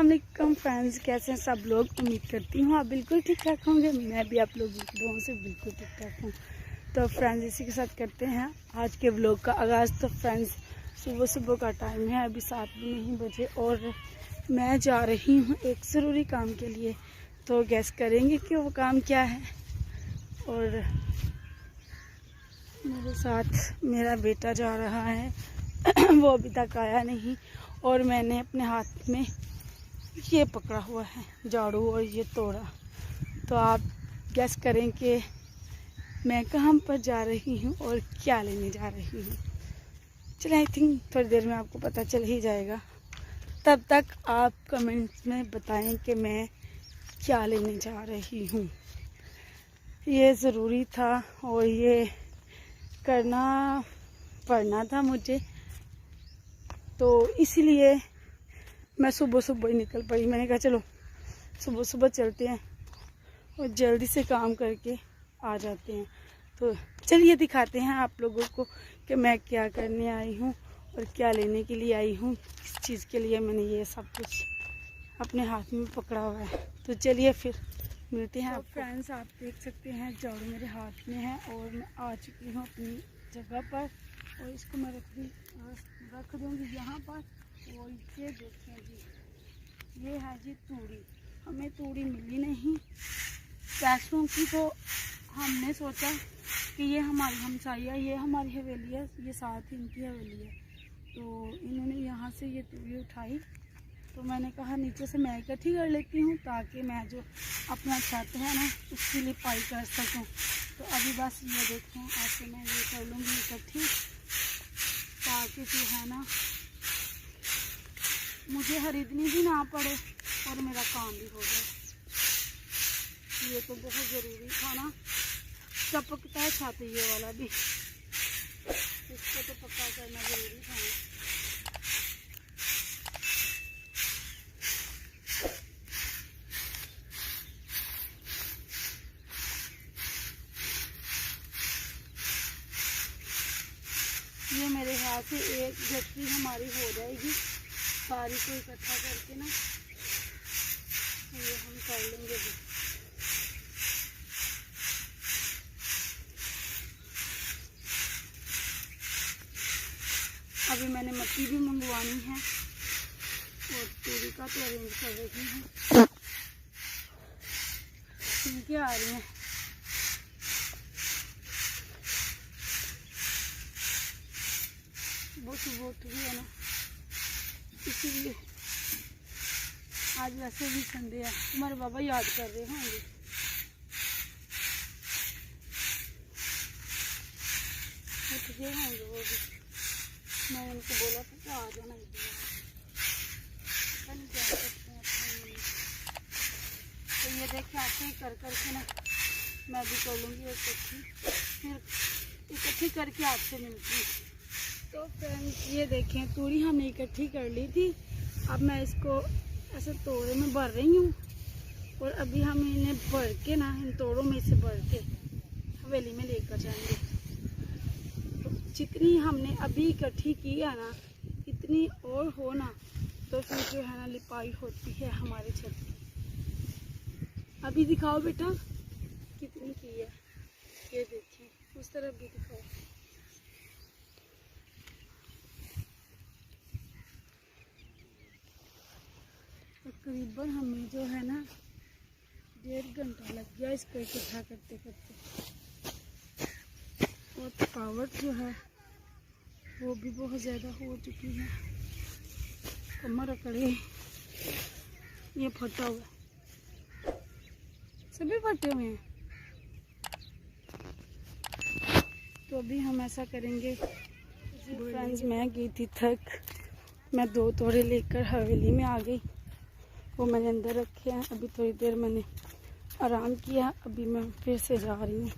अस्सलाम वालेकुम फ्रेंड्स, कैसे हैं सब लोग। उम्मीद करती हूँ आप बिल्कुल ठीक ठाक होंगे। मैं भी आप लोग दोनों से बिल्कुल ठीक ठाक हूँ। तो फ्रेंड्स, इसी के साथ करते हैं आज के व्लॉग का आगाज़। तो फ्रेंड्स, सुबह सुबह का टाइम है, अभी 7 भी नहीं बजे और मैं जा रही हूँ एक ज़रूरी काम के लिए। तो गैस करेंगे कि वो काम क्या है। और मेरे साथ मेरा बेटा जा रहा है वो अभी तक आया नहीं। और मैंने अपने हाथ में ये पकड़ा हुआ है झाड़ू और ये तोड़ा। तो आप गैस करें कि मैं कहाँ पर जा रही हूँ और क्या लेने जा रही हूँ। चलिए, आई थिंक थोड़ी देर में आपको पता चल ही जाएगा। तब तक आप कमेंट्स में बताएं कि मैं क्या लेने जा रही हूँ। ये ज़रूरी था और ये करना पड़ना था मुझे, तो इसलिए मैं सुबह सुबह ही निकल पड़ी। मैंने कहा चलो सुबह सुबह चलते हैं और जल्दी से काम करके आ जाते हैं। तो चलिए दिखाते हैं आप लोगों को कि मैं क्या करने आई हूँ और क्या लेने के लिए आई हूँ, किस चीज़ के लिए मैंने ये सब कुछ अपने हाथ में पकड़ा हुआ है। तो चलिए फिर मिलते हैं। तो फ्रेंड्स, आप देख सकते हैं झाड़ू मेरे हाथ में है और मैं आ चुकी हूँ अपनी जगह पर। और इसको मैं रख दूँगी यहाँ पर। और ये देखें जी, ये है जी तूड़ी। हमें तूड़ी मिली नहीं पैसों की, तो हमने सोचा कि ये हमारी हमसाया, ये हमारी हवेली है, ये साथ ही इनकी हवेली है। तो इन्होंने यहाँ से ये तूड़ी उठाई, तो मैंने कहा नीचे से मैं इकट्ठी कर लेती हूँ ताकि मैं जो अपना छत है ना उसकी लिपाई कर सकूँ। तो अभी बस ये देखें, ऐसे मैं ये कर लूँगी इकट्ठी ताकि जो है ना मुझे खरीदनी भी ना पड़े और मेरा काम भी हो जाए। ये तो बहुत ज़रूरी था ना। चपकता है छत ये वाला भी, इसको तो पक्का करना ज़रूरी था ना। ये मेरे ख्याल से एक गठरी हमारी हो जाएगी सारी को इकट्ठा करके ना। ये हम कर लेंगे भी। अभी मैंने मट्टी भी मंगवानी है और तूड़ी का तो अरेंज कर रही हूँ। ठीक आ रही हैं। बहुत भी है ना, इसीलिए आज वैसे भी संडे है। तुम्हारे बाबा याद कर रहे होंगे। उठ गए होंगे वो भी। मैं उनको बोला था कि आ जाना एक दिन। पता नहीं क्या करते हैं अपने। तो ये देखिए ऐसे ही कर करके ना मैं भी कर लूँगी इकट्ठी, फिर इकट्ठी करके आपसे मिलती हूँ। तो फ्रेंड्स, ये देखें तूड़ी हमने इकट्ठी कर ली थी। अब मैं इसको ऐसे तोड़े में भर रही हूँ और अभी हम इन्हें भर के ना, इन तोड़ों में से भर के हवेली में लेकर जाएंगे। तो जितनी हमने अभी इकट्ठी की है ना, इतनी और हो ना, तो फिर जो है ना लिपाई होती है हमारे छत की। अभी दिखाओ बेटा कितनी की है, ये देखें, उस तरफ भी दिखाओ। तकरीबन हमें जो है ना 1.5 घंटा लग गया इसको इकट्ठा करते करते। और थकावट जो है वो भी बहुत ज़्यादा हो चुकी है। कमर अकड़े, ये फटा हुआ, सभी फटे हुए हैं। तो अभी हम ऐसा करेंगे। फ्रेंड्स, मैं गई थी थक, मैं 2 तोड़े लेकर हवेली में आ गई। वो मैंने अंदर रखे हैं। अभी थोड़ी देर मैंने आराम किया। अभी मैं फिर से जा रही हूँ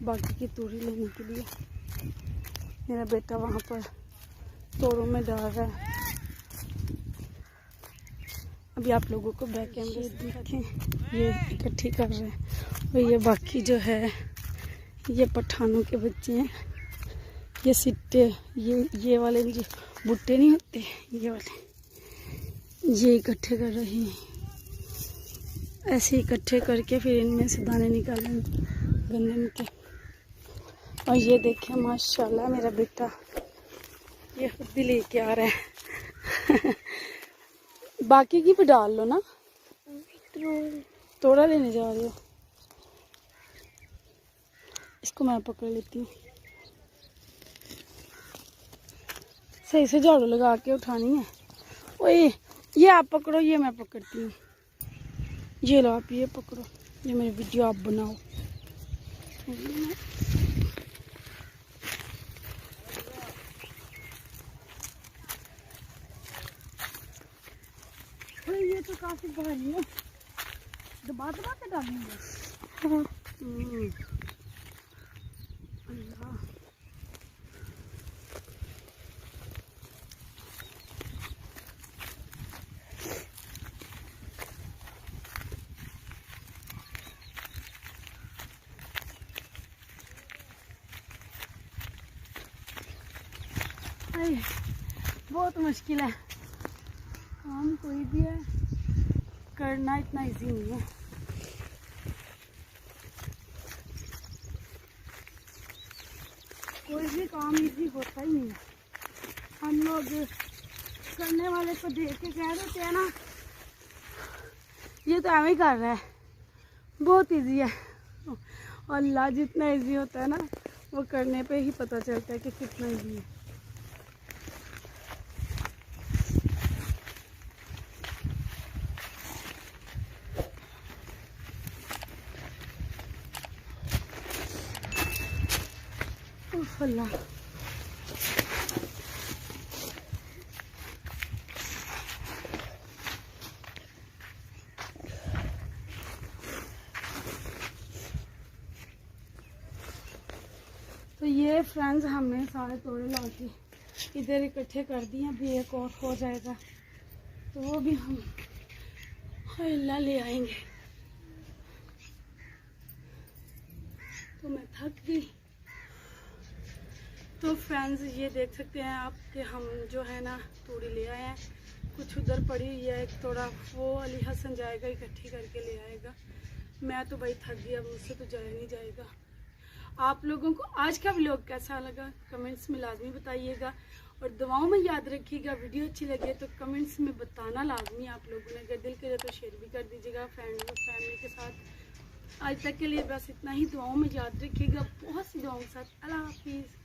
बाकी की तूड़ी लेने के लिए। मेरा बेटा वहाँ पर तोड़ों में डाल रहा है। अभी आप लोगों को बैक कैमरे से देखें, ये इकट्ठी कर रहे हैं। और ये बाकी जो है ये पठानों के बच्चे हैं। ये सिट्टे, ये वाले जो भुट्टे नहीं होते, ये वाले ये इकट्ठे कर रही हैं, ऐसे इकट्ठे करके फिर इनमें से दाने निकालेंगे गन्ने के। और ये देखें माशाल्लाह मेरा बेटा ये खुद भी लेके आ रहा है। बाकी की भी डाल लो ना, तोड़ा लेने जा रहे हो। इसको मैं पकड़ लेती हूँ, सही से झाड़ू लगा के उठानी है। ओए ये आप पकड़ो, ये मैं पकड़ती हूँ। ये लो आप ये पकड़ो, ये मेरी वीडियो आप बनाओ। ये तो काफी भारी है, दबा दबा के डालेंगे। बहुत मुश्किल है काम, कोई भी है करना इतना इजी नहीं है। कोई भी काम इजी होता ही नहीं है। हम लोग करने वाले को देख के कह देते हैं ना, ये तो ऐਵੇਂ ही कर रहा है, बहुत इजी है। अल्लाह जितना इजी होता है ना, वो करने पे ही पता चलता है कि कितना इजी है। अल्लाह तो ये फ्रेंड्स हमने सारे तोड़े ला के इधर इकट्ठे कर दिए। अभी एक और हो जाएगा तो वो भी हम अल्लाह ले आएंगे। तो मैं थक गई। तो फ्रेंड्स ये देख सकते हैं आप कि हम जो है ना तोड़ी ले आए हैं। कुछ उधर पड़ी हुई है, एक थोड़ा वो अली हसन जाएगा इकट्ठी करके ले आएगा। मैं तो भाई थक गई, अब मुझसे तो जाया नहीं जाएगा। आप लोगों को आज का व्लॉग कैसा लगा कमेंट्स में लाजमी बताइएगा, और दुआओं में याद रखिएगा। वीडियो अच्छी लगे तो कमेंट्स में बताना लाजमी आप लोगों ने, अगर दिल करे तो शेयर भी कर दीजिएगा फ्रेंड और फैमिली के साथ। आज तक के लिए बस इतना ही। दुआओं में याद रखिएगा, बहुत सी दुआओं के साथ। अल्लाह हाफिज़।